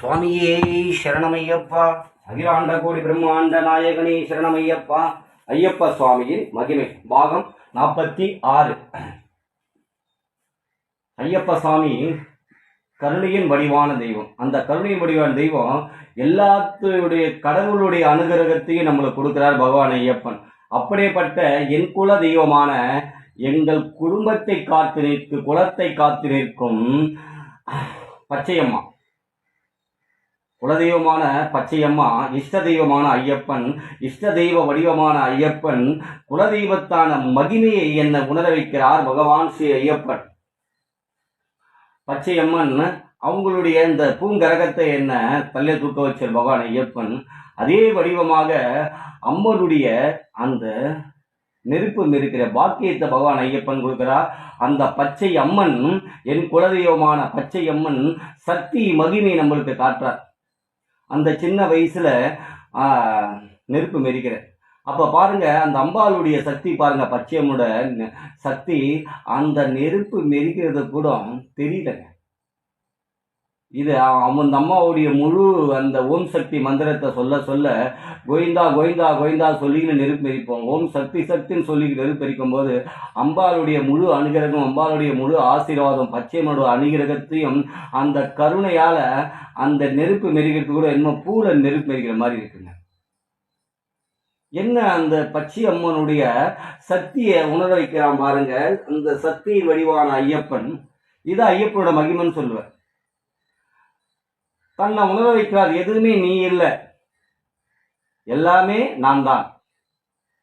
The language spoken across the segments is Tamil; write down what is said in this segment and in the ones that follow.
சுவாமியே சரணமையப்பா. அகிலாண்ட கோடி பிரம்மாண்ட நாயகனே சரணமையப்பா. ஐயப்ப சுவாமியின் மகிமை பாகம் 46. ஐயப்ப சுவாமி கருணையின் வடிவான தெய்வம். அந்த கருணையின் வடிவான தெய்வம் எல்லாத்துடைய கடவுளுடைய அனுகிரகத்தையும் நம்மளுக்கு கொடுக்கிறார் பகவான் ஐயப்பன். அப்படியேப்பட்ட என் குல தெய்வமான எங்கள் குடும்பத்தை காத்து நிற்கும், குலத்தை காத்து நிற்கும் பச்சையம்மா, குலதெய்வமான பச்சையம்மா, இஷ்ட தெய்வமான ஐயப்பன், இஷ்ட தெய்வ வடிவமான ஐயப்பன், குலதெய்வத்தான மகிமையை என்ன உணர வைக்கிறார் பகவான் ஸ்ரீ ஐயப்பன். பச்சையம்மன் அவங்களுடைய இந்த பூங்கரகத்தை என்ன தள்ளி தூக்க வச்ச பகவான் ஐயப்பன். அதே வடிவமாக அம்மனுடைய அந்த நெருப்பு மெருக்கிற பாக்கியத்தை பகவான் ஐயப்பன் கொடுக்கிறார். அந்த பச்சை அம்மன், என் குலதெய்வமான பச்சை அம்மன் சக்தி மகிமை நம்மளுக்கு காட்டுறார். அந்த சின்ன வயசுல நெருப்பு மெரிக்கிற அப்ப பாருங்க, அந்த அம்பாளுடைய சக்தி பாருங்க, பச்சையம்மோட சக்தி அந்த நெருப்பு மெரிக்கிறது கூட தெரியலங்க. இது அந்த அம்மாவுடைய முழு அந்த ஓம் சக்தி மந்திரத்தை சொல்ல சொல்ல கோவிந்தா கோவிந்தா கோவிந்தா சொல்லிக்கிட்டு நெருப்பு மெரிப்போம். ஓம் சக்தி சக்தின்னு சொல்லிக்கிட்டு நெருப்பு மெரிக்கும் போது அம்பாளுடைய முழு அனுகிரகம், அம்பாளுடைய முழு ஆசீர்வாதம், பச்சையம்மனோட அனுகிரகத்தையும் அந்த கருணையால அந்த நெருப்பு மெரிக்கிறது கூட என்ன பூல நெருப்பு மெரிக்கிற மாதிரி இருக்குங்க. என்ன அந்த பச்சை அம்மனுடைய சக்தியை உணர வைக்கிறான் பாருங்க. அந்த சக்தியின் வடிவான ஐயப்பன், இது ஐயப்பனோட மகிமைன்னு சொல்லுவேன். தன்னை உணர வைக்கிறார். எதுவுமே நீ இல்லை, எல்லாமே நான் தான்.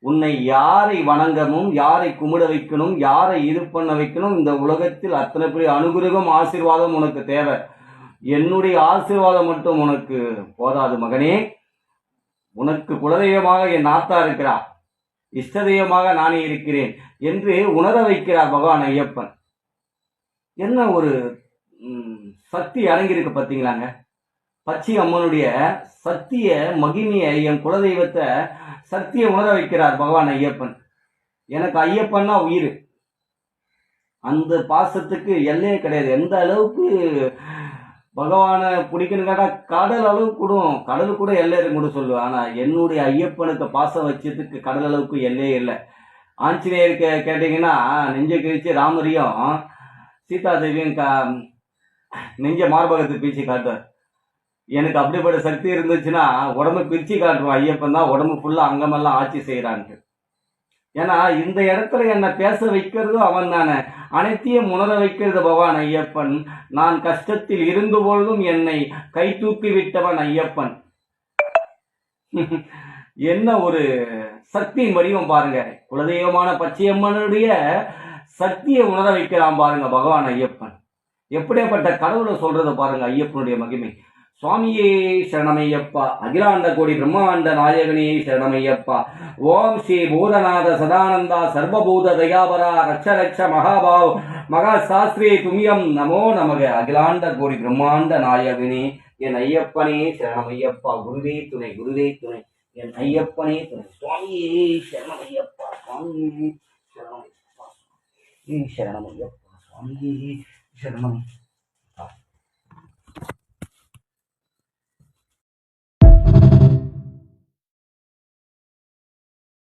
உன்னை யாரை வணங்கணும், யாரை கும்பிட வைக்கணும், யாரை இது பண்ண வைக்கணும், இந்த உலகத்தில் அத்தனை பெரிய அனுகிரகம் ஆசீர்வாதம் உனக்கு தேவை. என்னுடைய ஆசீர்வாதம் மட்டும் உனக்கு போதாது மகனே. உனக்கு குலதெய்வமாக என் ஆத்தா இருக்கிறார், இஷ்ட தெய்வமாக நானே இருக்கிறேன் என்று உணர வைக்கிறார் பகவான் ஐயப்பன். என்ன ஒரு சக்தி அடங்கியிருக்கு பார்த்தீங்களாங்க. பச்சை அம்மனுடைய சக்திய மகிமையை, என் குலதெய்வத்தை சக்தியை உணர வைக்கிறார் பகவான் ஐயப்பன். எனக்கு ஐயப்பன்னா உயிர். அந்த பாசத்துக்கு எல்லையே கிடையாது. எந்த அளவுக்கு பகவானை பிடிக்குன்னு கேட்டால் கடல் அளவு கூடும், கடல் கூட எல்லை இருக்கு கூட சொல்லுவேன். ஆனால் என்னுடைய ஐயப்பனுக்கு பாசம் வச்சதுக்கு கடல் அளவுக்கு எல்லையே இல்லை. ஆஞ்சநேயருக்கு கேட்டிங்கன்னா நெஞ்ச கிழிச்சு ராமரையும் சீதாதேவியும் நெஞ்ச மார்பகத்தை பீச்சு காட்டுவார். எனக்கு அப்படிப்பட்ட சக்தி இருந்துச்சுன்னா உடம்பு பிரிச்சு காட்டுவோம். ஐயப்பன் தான் உடம்பு ஃபுல்லாக அங்கமெல்லாம் ஆட்சி செய்கிறான்ட்டு. ஏன்னா இந்த இடத்துல என்னை பேச வைக்கிறதும் அவன் தானே, அனைத்தையும் உணர வைக்கிறது பகவான் ஐயப்பன். நான் கஷ்டத்தில் இருந்து பொழுதும் என்னை கை தூக்கி விட்டவன் ஐயப்பன். என்ன ஒரு சக்தியின் வடிவம் பாருங்க. குலதெய்வமான பச்சையம்மனுடைய சக்தியை உணர வைக்கிறான் பாருங்க பகவான் ஐயப்பன். எப்படியாப்பட்ட கடவுளை சொல்றது பாருங்க ஐயப்பனுடைய மகிமை. சுவாமியே சரணமையப்பா. அகிலாண்ட கோடி பிரம்மாண்ட நாயகனே சரணமையப்பா. ஓம் ஸ்ரீ பூதநாத சதானந்தா சர்வபூத தயாபரா ரட்ச ரட்ச மகாபாவ் மகா சாஸ்திரே துமியம் நமோ நமக. அகிலாண்ட கோடி பிரம்மாண்ட நாயகனே என் ஐயப்பனே சரணமையப்பா. குருவே துணை, குருவே துணை, என் ஐயப்பனே துணை. சுவாமியே சரணமையப்பா. சுவாமியே சரணமையப்பா. சரணமையப்பா. சுவாமியே சரணம்.